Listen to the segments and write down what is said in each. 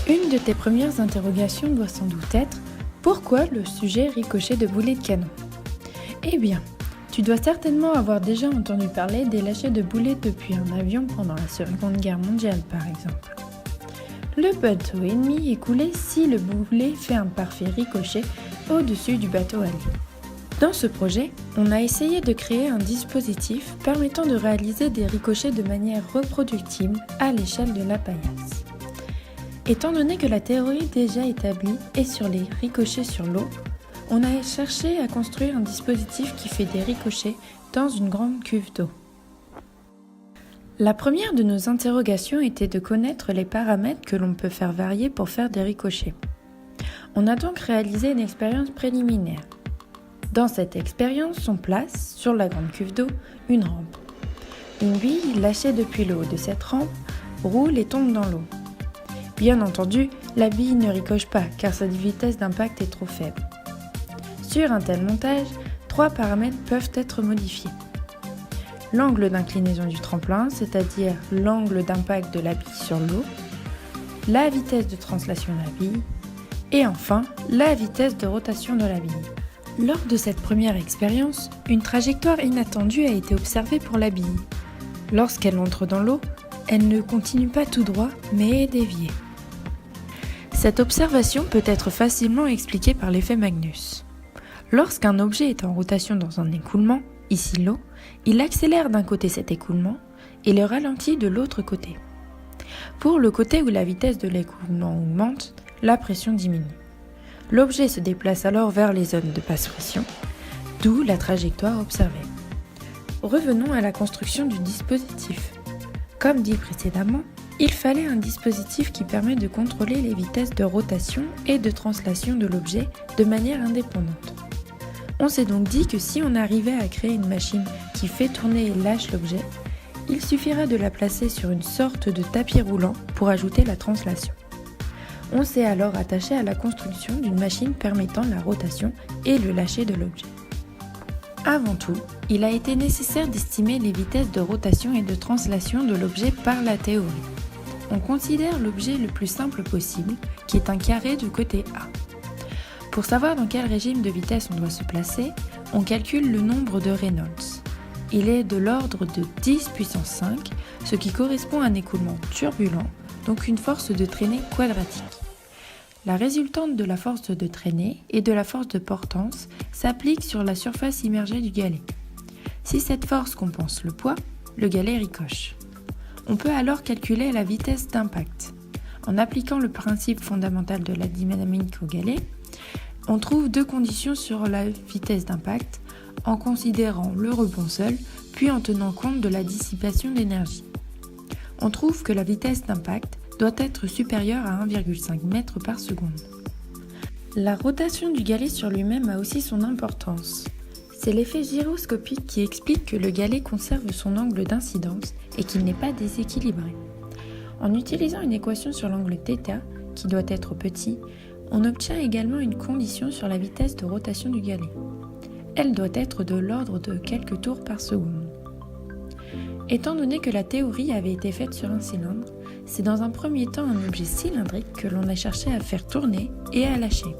Une de tes premières interrogations doit sans doute être « Pourquoi le sujet ricochet de boulets de canon ?» Eh bien, tu dois certainement avoir déjà entendu parler des lâchers de boulets depuis un avion pendant la Seconde Guerre mondiale par exemple. Le bateau ennemi est coulé si le boulet fait un parfait ricochet au-dessus du bateau allié. Dans ce projet, on a essayé de créer un dispositif permettant de réaliser des ricochets de manière reproductible à l'échelle de la paillasse. Étant donné que la théorie déjà établie est sur les ricochets sur l'eau, on a cherché à construire un dispositif qui fait des ricochets dans une grande cuve d'eau. La première de nos interrogations était de connaître les paramètres que l'on peut faire varier pour faire des ricochets. On a donc réalisé une expérience préliminaire. Dans cette expérience, on place, sur la grande cuve d'eau, une rampe. Une bille lâchée depuis le haut de cette rampe roule et tombe dans l'eau. Bien entendu, la bille ne ricoche pas car sa vitesse d'impact est trop faible. Sur un tel montage, 3 paramètres peuvent être modifiés. L'angle d'inclinaison du tremplin, c'est-à-dire l'angle d'impact de la bille sur l'eau, la vitesse de translation de la bille, et enfin, la vitesse de rotation de la bille. Lors de cette première expérience, une trajectoire inattendue a été observée pour la bille. Lorsqu'elle entre dans l'eau, elle ne continue pas tout droit, mais est déviée. Cette observation peut être facilement expliquée par l'effet Magnus. Lorsqu'un objet est en rotation dans un écoulement, ici l'eau, il accélère d'un côté cet écoulement et le ralentit de l'autre côté. Pour le côté où la vitesse de l'écoulement augmente, la pression diminue. L'objet se déplace alors vers les zones de basse pression, d'où la trajectoire observée. Revenons à la construction du dispositif. Comme dit précédemment, il fallait un dispositif qui permet de contrôler les vitesses de rotation et de translation de l'objet de manière indépendante. On s'est donc dit que si on arrivait à créer une machine qui fait tourner et lâche l'objet, il suffirait de la placer sur une sorte de tapis roulant pour ajouter la translation. On s'est alors attaché à la construction d'une machine permettant la rotation et le lâcher de l'objet. Avant tout, il a été nécessaire d'estimer les vitesses de rotation et de translation de l'objet par la théorie. On considère l'objet le plus simple possible, qui est un carré du côté A. Pour savoir dans quel régime de vitesse on doit se placer, on calcule le nombre de Reynolds. Il est de l'ordre de 10 puissance 5, ce qui correspond à un écoulement turbulent, donc une force de traînée quadratique. La résultante de la force de traînée et de la force de portance s'applique sur la surface immergée du galet. Si cette force compense le poids, le galet ricoche. On peut alors calculer la vitesse d'impact. En appliquant le principe fondamental de la dynamique au galet, on trouve 2 conditions sur la vitesse d'impact, en considérant le rebond seul, puis en tenant compte de la dissipation d'énergie. On trouve que la vitesse d'impact doit être supérieure à 1,5 m par seconde. La rotation du galet sur lui-même a aussi son importance. C'est l'effet gyroscopique qui explique que le galet conserve son angle d'incidence et qu'il n'est pas déséquilibré. En utilisant une équation sur l'angle θ, qui doit être petit, on obtient également une condition sur la vitesse de rotation du galet. Elle doit être de l'ordre de quelques tours par seconde. Étant donné que la théorie avait été faite sur un cylindre, c'est dans un premier temps un objet cylindrique que l'on a cherché à faire tourner et à lâcher.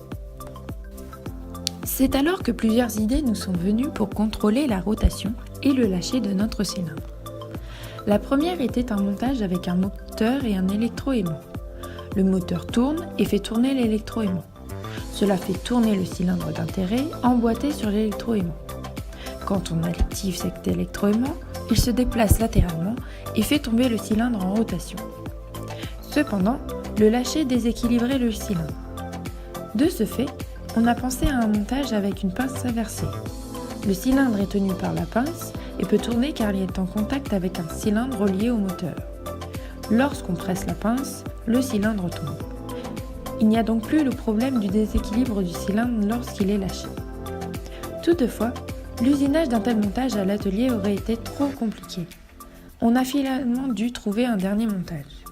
C'est alors que plusieurs idées nous sont venues pour contrôler la rotation et le lâcher de notre cylindre. La première était un montage avec un moteur et un électroaimant. Le moteur tourne et fait tourner l'électroaimant. Cela fait tourner le cylindre d'intérêt emboîté sur l'électroaimant. Quand on active cet électroaimant, il se déplace latéralement et fait tomber le cylindre en rotation. Cependant, le lâcher déséquilibrait le cylindre. De ce fait, on a pensé à un montage avec une pince inversée. Le cylindre est tenu par la pince et peut tourner car il est en contact avec un cylindre relié au moteur. Lorsqu'on presse la pince, le cylindre tombe. Il n'y a donc plus le problème du déséquilibre du cylindre lorsqu'il est lâché. Toutefois, l'usinage d'un tel montage à l'atelier aurait été trop compliqué. On a finalement dû trouver un dernier montage.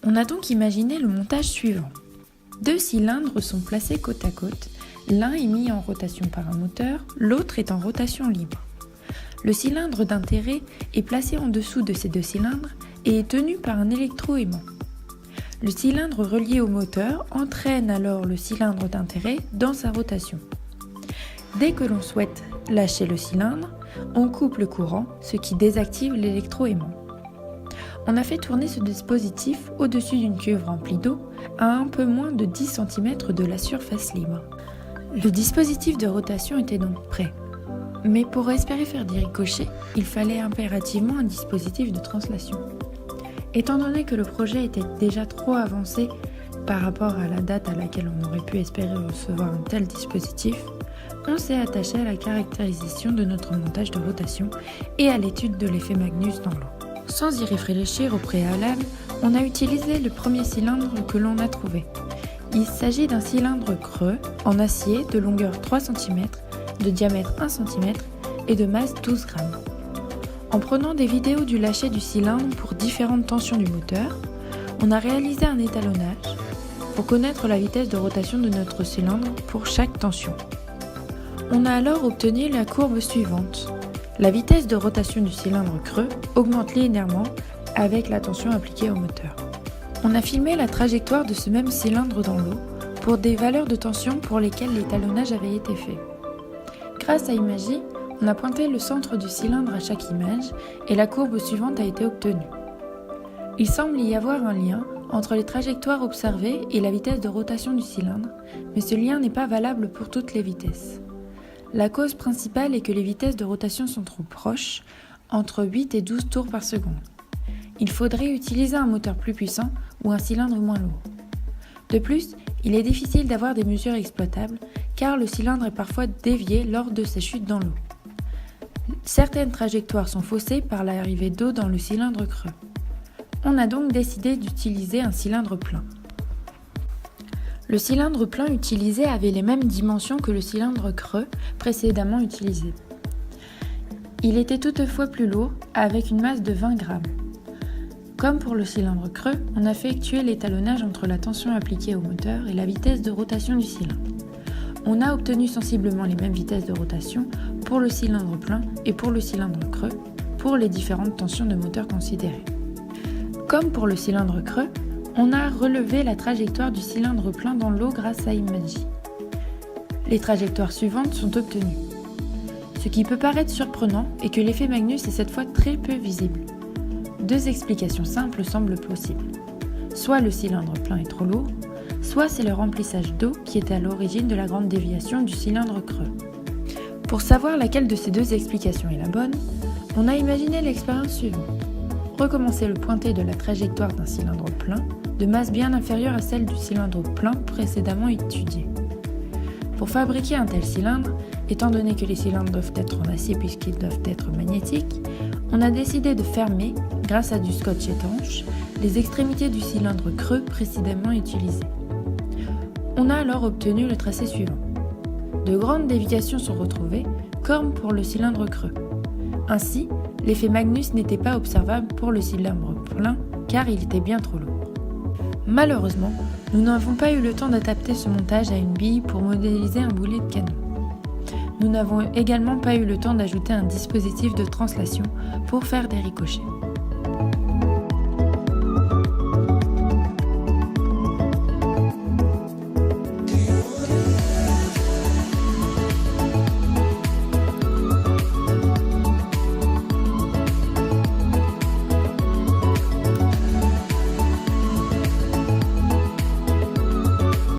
On a donc imaginé le montage suivant. 2 cylindres sont placés côte à côte, l'un est mis en rotation par un moteur, l'autre est en rotation libre. Le cylindre d'intérêt est placé en dessous de ces 2 cylindres et est tenu par un électroaimant. Le cylindre relié au moteur entraîne alors le cylindre d'intérêt dans sa rotation. Dès que l'on souhaite lâcher le cylindre, on coupe le courant, ce qui désactive l'électroaimant. On a fait tourner ce dispositif au-dessus d'une cuve remplie d'eau à un peu moins de 10 cm de la surface libre. Le dispositif de rotation était donc prêt. Mais pour espérer faire des ricochets, il fallait impérativement un dispositif de translation. Étant donné que le projet était déjà trop avancé par rapport à la date à laquelle on aurait pu espérer recevoir un tel dispositif, on s'est attaché à la caractérisation de notre montage de rotation et à l'étude de l'effet Magnus dans l'eau. Sans y réfléchir au préalable, on a utilisé le premier cylindre que l'on a trouvé. Il s'agit d'un cylindre creux en acier de longueur 3 cm, de diamètre 1 cm et de masse 12 g. En prenant des vidéos du lâcher du cylindre pour différentes tensions du moteur, on a réalisé un étalonnage pour connaître la vitesse de rotation de notre cylindre pour chaque tension. On a alors obtenu la courbe suivante. La vitesse de rotation du cylindre creux augmente linéairement avec la tension appliquée au moteur. On a filmé la trajectoire de ce même cylindre dans l'eau pour des valeurs de tension pour lesquelles l'étalonnage avait été fait. Grâce à Imagy, on a pointé le centre du cylindre à chaque image et la courbe suivante a été obtenue. Il semble y avoir un lien entre les trajectoires observées et la vitesse de rotation du cylindre, mais ce lien n'est pas valable pour toutes les vitesses. La cause principale est que les vitesses de rotation sont trop proches, entre 8 et 12 tours par seconde. Il faudrait utiliser un moteur plus puissant ou un cylindre moins lourd. De plus, il est difficile d'avoir des mesures exploitables car le cylindre est parfois dévié lors de ses chutes dans l'eau. Certaines trajectoires sont faussées par l'arrivée d'eau dans le cylindre creux. On a donc décidé d'utiliser un cylindre plein. Le cylindre plein utilisé avait les mêmes dimensions que le cylindre creux précédemment utilisé. Il était toutefois plus lourd, avec une masse de 20 g. Comme pour le cylindre creux, on a effectué l'étalonnage entre la tension appliquée au moteur et la vitesse de rotation du cylindre. On a obtenu sensiblement les mêmes vitesses de rotation pour le cylindre plein et pour le cylindre creux, pour les différentes tensions de moteur considérées. Comme pour le cylindre creux, on a relevé la trajectoire du cylindre plein dans l'eau grâce à Imagy. Les trajectoires suivantes sont obtenues. Ce qui peut paraître surprenant est que l'effet Magnus est cette fois très peu visible. Deux explications simples semblent possibles. Soit le cylindre plein est trop lourd, soit c'est le remplissage d'eau qui est à l'origine de la grande déviation du cylindre creux. Pour savoir laquelle de ces deux explications est la bonne, on a imaginé l'expérience suivante. Recommencer le pointé de la trajectoire d'un cylindre plein de masse bien inférieure à celle du cylindre plein précédemment étudié. Pour fabriquer un tel cylindre, étant donné que les cylindres doivent être en acier puisqu'ils doivent être magnétiques, on a décidé de fermer, grâce à du scotch étanche, les extrémités du cylindre creux précédemment utilisé. On a alors obtenu le tracé suivant. De grandes déviations sont retrouvées, comme pour le cylindre creux. Ainsi, l'effet Magnus n'était pas observable pour le cylindre plein car il était bien trop lourd. Malheureusement, nous n'avons pas eu le temps d'adapter ce montage à une bille pour modéliser un boulet de canon. Nous n'avons également pas eu le temps d'ajouter un dispositif de translation pour faire des ricochets.